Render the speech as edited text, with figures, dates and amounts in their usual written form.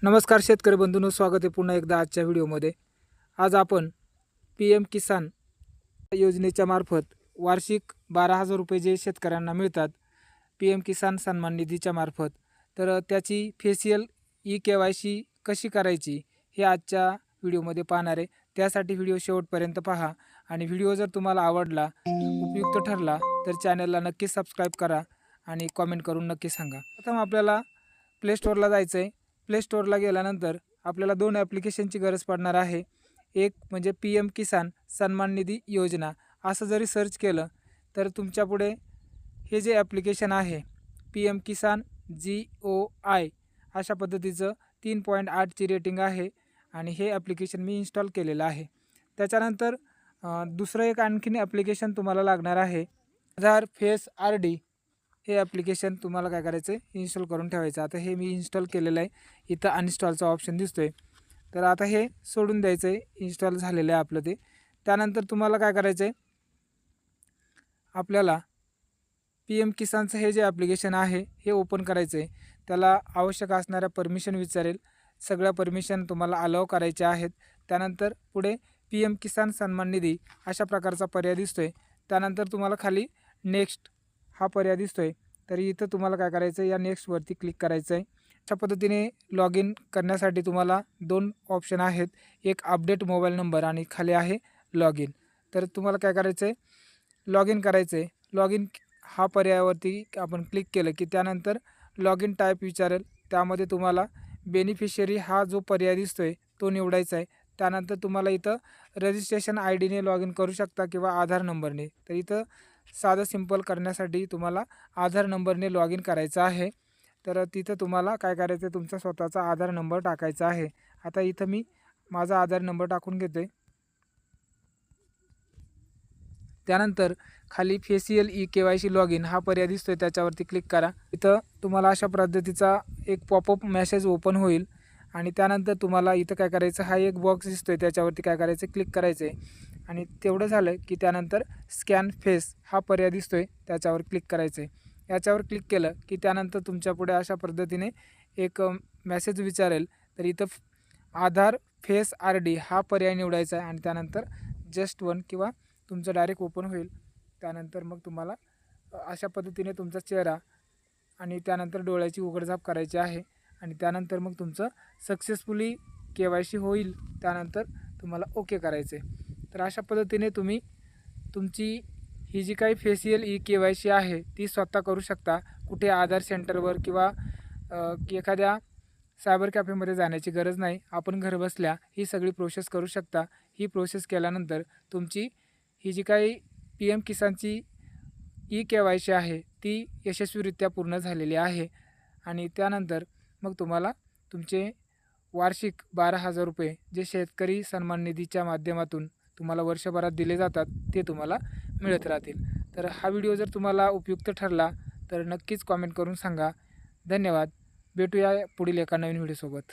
नमस्कार शेतकरी बंधूंनो, स्वागत आहे पुन्हा एकदा आजच्या व्हिडिओमध्ये। आज आपण PM किसान योजनेच्या मार्फत वार्षिक 12,000 रुपये जे शेतकऱ्यांना मिळतात PM किसान सन्मान निधीच्या मार्फत, तर त्याची फेशियल KYC कशी करायची हे आजच्या व्हिडिओमध्ये पाहणार आहे। त्यासाठी व्हिडिओ शेवटपर्यंत पहा आणि व्हिडिओ जर तुम्हाला आवडला, उपयुक्त ठरला तर चॅनलला नक्की सबस्क्राईब करा आणि कमेंट करून नक्की सांगा। प्रथम आपल्याला प्ले स्टोअरला जायचं आहे। प्ले स्टोअरला गेल्यानंतर आपल्याला 2 ॲप्लिकेशनची गरज पडणार आहे। एक म्हणजे PM किसान सन्मान निधी योजना असं जरी सर्च केलं तर तुमच्यापुढे हे जे ॲप्लिकेशन आहे PM किसान GOI अशा पद्धतीचं 3.8 ची रेटिंग आहे आणि हे ॲप्लिकेशन मी इन्स्टॉल केलेलं आहे। त्याच्यानंतर दुसरं एक आणखीन ॲप्लिकेशन तुम्हाला लागणार आहे, आधार फेस RD हे ॲप्लिकेशन तुम्हाला काय करायचं आहे, इन्स्टॉल करून ठेवायचं। आता हे मी इन्स्टॉल केलेलं आहे, इथं अनइन्स्टॉलचा ऑप्शन दिसतोय, तर आता हे सोडून द्यायचं आहे, इन्स्टॉल झालेलं आहे आपलं ते। त्यानंतर तुम्हाला काय करायचं आहे, आपल्याला PM किसानचं हे जे ॲप्लिकेशन आहे हे ओपन करायचं आहे। त्याला आवश्यक असणाऱ्या परमिशन विचारेल, सगळ्या परमिशन तुम्हाला अलाव करायच्या आहेत। त्यानंतर पुढे PM किसान सन्मान निधी अशा प्रकारचा पर्याय दिसतोय। त्यानंतर तुम्हाला खाली नेक्स्ट हा पर्याय दिसतोय, तर इथं तुम्हाला काय करायचं आहे, या नेक्स्टवरती क्लिक करायचं आहे। अशा पद्धतीने लॉग इन करण्यासाठी तुम्हाला 2 ऑप्शन आहेत, एक अपडेट मोबाईल नंबर आणि खाली आहे लॉग इन। तर तुम्हाला काय करायचं आहे, लॉग इन करायचं आहे। लॉग इन हा पर्यायावरती आपण क्लिक केलं की त्यानंतर लॉग इन टाईप विचारेल, त्यामध्ये तुम्हाला बेनिफिशियरी हा जो पर्याय दिसतोय तो निवडायचा आहे। त्यानंतर तुम्हाला इथं रजिस्ट्रेशन IDने लॉग इन करू शकता किंवा आधार नंबरने। तर इथं साधं सिंपल करण्यासाठी तुम्हाला आधार नंबरने लॉग इन करायचं आहे। तर तिथं तुम्हाला काय करायचं आहे, तुमचा स्वतःचा आधार नंबर टाकायचा आहे। आता इथं मी माझा आधार नंबर टाकून घेतोय। त्यानंतर खाली फेशियल KYC लॉग इन हा पर्याय दिसतोय, त्याच्यावरती क्लिक करा। इथं तुम्हाला अशा पद्धतीचा एक पॉपअप मेसेज ओपन होईल आणि त्यानंतर तुम्हाला इथं काय करायचं, हा एक बॉक्स दिसतोय त्याच्यावरती काय करायचं, क्लिक करायचं आहे आणि तेवढं झालं की त्यानंतर स्कॅन फेस हा पर्याय दिसतोय, त्याच्यावर क्लिक करायचं आहे। याच्यावर क्लिक केलं की त्यानंतर तुमच्यापुढे अशा पद्धतीने एक मेसेज विचारेल, तर इथं आधार फेस RD हा पर्याय निवडायचा आहे आणि त्यानंतर जस्ट वन किंवा तुमचं डायरेक्ट ओपन होईल। त्यानंतर मग तुम्हाला अशा पद्धतीने तुमचा चेहरा आणि त्यानंतर डोळ्याची उघडझाप करायची आहे आणि त्यानंतर मग तुमचं सक्सेसफुली KYC होईल। त्यानंतर तुम्हाला ओके करायचं आहे। तर अशा पद्धतीने तुम्ही तुमची ही जी काही फेशियल KYC आहे ती स्वतः करू शकता। कुठे आधार सेंटरवर किंवा एखाद्या सायबर कॅफेमध्ये जाण्याची गरज नाही, आपण घरबसल्या ही सगळी प्रोसेस करू शकता। ही प्रोसेस केल्यानंतर तुमची ही जी काही PM किसानची KYC आहे ती यशस्वीरित्या पूर्ण झालेली आहे आणि त्यानंतर मग तुम्हाला तुमचे वार्षिक 12,000 रुपये जे शेतकरी सन्मान निधीच्या माध्यमातून तुम्हाला वर्षभरात दिले जातात ते तुम्हाला मिळत राहतील। तर हा व्हिडिओ जर तुम्हाला उपयुक्त ठरला तर नक्कीच कमेंट करून सांगा। धन्यवाद। भेटूया पुढील एका नवीन व्हिडिओसोबत।